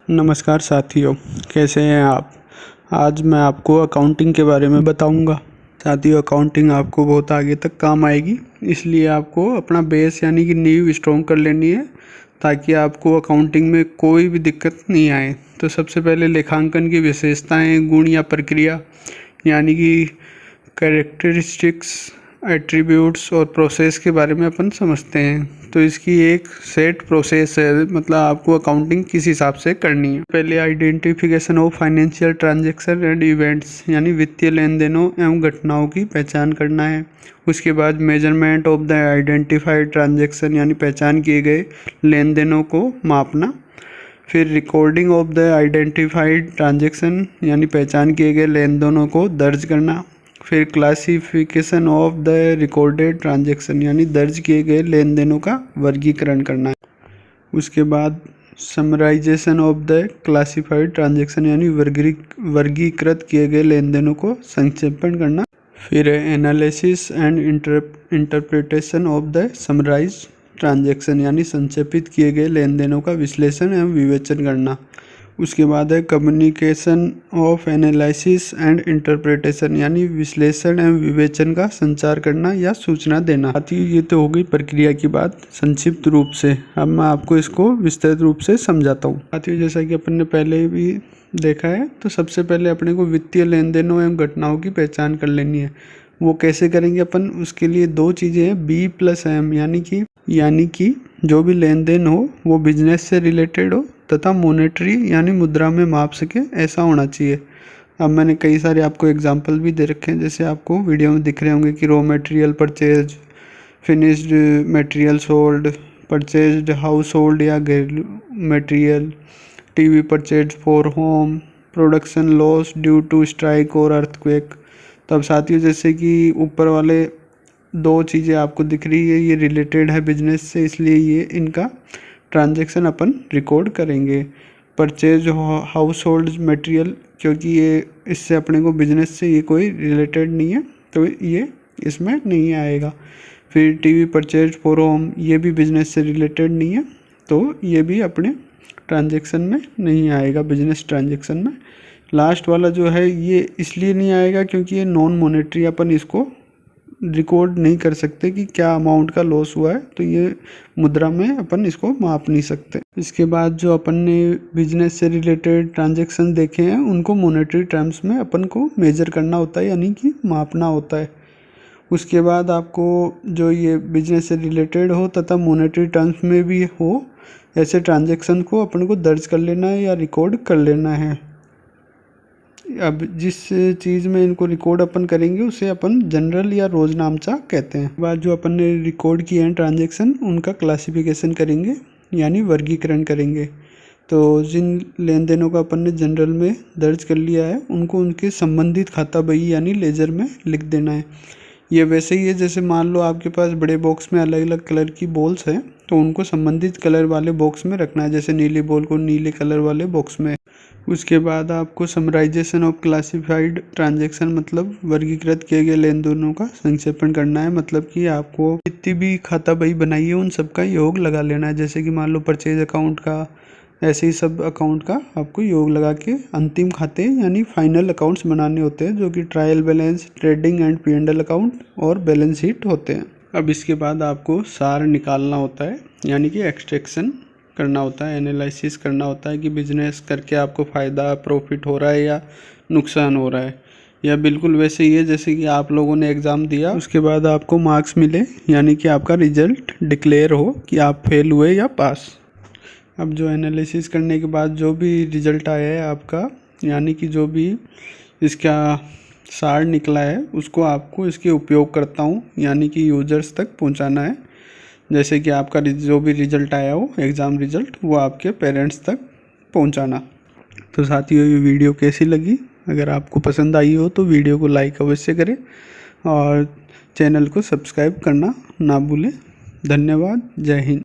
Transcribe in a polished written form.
नमस्कार साथियों, कैसे हैं आप। आज मैं आपको अकाउंटिंग के बारे में बताऊंगा। साथियों, अकाउंटिंग आपको बहुत आगे तक काम आएगी, इसलिए आपको अपना बेस यानी कि नींव स्ट्रॉन्ग कर लेनी है ताकि आपको अकाउंटिंग में कोई भी दिक्कत नहीं आए। तो सबसे पहले लेखांकन की विशेषताएं, गुण या प्रक्रिया यानी कि कैरेक्टरिस्टिक्स, एट्रीब्यूट्स और प्रोसेस के बारे में अपन समझते हैं। तो इसकी एक सेट प्रोसेस है, मतलब आपको अकाउंटिंग किस हिसाब से करनी है। पहले identification of financial transaction and events यानी वित्तीय लेन देनों एवं घटनाओं की पहचान करना है। उसके बाद measurement of the identified transaction यानी पहचान किए गए लेन देनों को मापना। फिर recording of the identified transaction यानी पहचान किए गए लेन देनों को दर्ज करना। फिर classification of the recorded transaction यानी दर्ज किए गए लेन देनों का वर्गीकरण करना है। उसके बाद summarization of the classified transaction यानी वर्गीकृत किए गए लेन देनों को संक्षेपण करना। फिर analysis and interpretation of the summarize transaction यानी संक्षेपित किए गए लेन देनों का विश्लेषण एवं विवेचन करना। उसके बाद है communication of analysis and interpretation यानी विश्लेषण एवं विवेचन का संचार करना या सूचना देना। ये तो हो गई प्रक्रिया की बात संक्षिप्त रूप से। अब मैं आपको इसको विस्तृत रूप से समझाता हूँ। साथियों, जैसा कि अपन ने पहले भी देखा है, तो सबसे पहले अपने को वित्तीय लेन देनों एवं घटनाओं की पहचान कर लेनी है। वो कैसे करेंगे अपन, उसके लिए दो चीज़ें हैं, B+M यानी कि जो भी लेन देन हो वो बिजनेस से रिलेटेड हो तथा मॉनेटरी यानी मुद्रा में माप सके, ऐसा होना चाहिए। अब मैंने कई सारे आपको एग्जांपल भी दे रखे हैं, जैसे आपको वीडियो में दिख रहे होंगे कि raw material purchase, finished material sold, purchased household या घरेलू material, TV purchase for home, production loss due to strike और अर्थक्वेक। तब साथियों, जैसे कि ऊपर वाले दो चीज़ें आपको दिख रही है, ये रिलेटेड है बिजनेस से, इसलिए ये इनका ट्रांजैक्शन अपन रिकॉर्ड करेंगे। परचेज हाउस होल्ड मटेरियल, क्योंकि ये इससे अपने को बिजनेस से ये कोई रिलेटेड नहीं है, तो ये इसमें नहीं आएगा। फिर टीवी परचेज फॉर होम, ये भी बिजनेस से रिलेटेड नहीं है, तो ये भी अपने ट्रांजैक्शन में नहीं आएगा, बिजनेस ट्रांजैक्शन में। लास्ट वाला जो है ये इसलिए नहीं आएगा क्योंकि ये नॉन मॉनेटरी, अपन इसको रिकॉर्ड नहीं कर सकते कि क्या अमाउंट का लॉस हुआ है, तो ये मुद्रा में अपन इसको माप नहीं सकते। इसके बाद जो अपन ने बिजनेस से रिलेटेड ट्रांजैक्शन देखे हैं उनको मॉनेटरी टर्म्स में अपन को मेजर करना होता है, यानी कि मापना होता है। उसके बाद आपको जो ये बिजनेस से रिलेटेड हो तथा मॉनेटरी टर्म्स में भी हो, ऐसे ट्रांजैक्शन को अपन को दर्ज कर लेना है या रिकॉर्ड कर लेना है। अब जिस चीज़ में इनको रिकॉर्ड अपन करेंगे उसे अपन जनरल या रोजनामचा कहते हैं। बाद जो अपन ने रिकॉर्ड किए हैं ट्रांजैक्शन, उनका क्लासिफिकेशन करेंगे यानी वर्गीकरण करेंगे। तो जिन लेन देनों का अपन ने जनरल में दर्ज कर लिया है उनको उनके संबंधित खाता बही यानी लेजर में लिख देना है। ये वैसे ही है जैसे मान लो आपके पास बड़े बॉक्स में अलग अलग कलर की बॉल्स हैं, तो उनको संबंधित कलर वाले बॉक्स में रखना है, जैसे नीली बॉल को नीले कलर वाले बॉक्स में। उसके बाद आपको समराइजेशन ऑफ क्लासिफाइड ट्रांजैक्शन मतलब वर्गीकृत किए गए लेन देनों का संक्षेपण करना है। मतलब कि आपको जितनी भी खाता बही बनाई है उन सबका योग लगा लेना है, जैसे कि मान लो परचेज अकाउंट का, ऐसे ही सब अकाउंट का आपको योग लगा के अंतिम खाते यानी फाइनल अकाउंट्स बनाने होते हैं, जो कि trial balance, trading and P&L account और बैलेंस शीट होते हैं। अब इसके बाद आपको सार निकालना होता है, यानी कि एक्सट्रैक्शन करना होता है, एनालिसिस करना होता है कि बिजनेस करके आपको फ़ायदा, प्रॉफिट हो रहा है या नुकसान हो रहा है। या बिल्कुल वैसे ही है जैसे कि आप लोगों ने एग्ज़ाम दिया, उसके बाद आपको मार्क्स मिले, यानी कि आपका रिजल्ट डिक्लेयर हो कि आप फेल हुए या पास। अब जो एनालिसिस करने के बाद जो भी रिज़ल्ट आया है आपका, यानी कि जो भी इसका सार निकला है, उसको आपको इसके उपयोगकर्ता हूँ यानी कि यूजर्स तक पहुँचाना है। जैसे कि आपका जो भी रिज़ल्ट आया हो, एग्ज़ाम रिज़ल्ट, वो आपके पेरेंट्स तक पहुंचाना। तो साथियों, ये वीडियो कैसी लगी? अगर आपको पसंद आई हो तो वीडियो को लाइक अवश्य करें और चैनल को सब्सक्राइब करना ना भूलें। धन्यवाद। जय हिंद।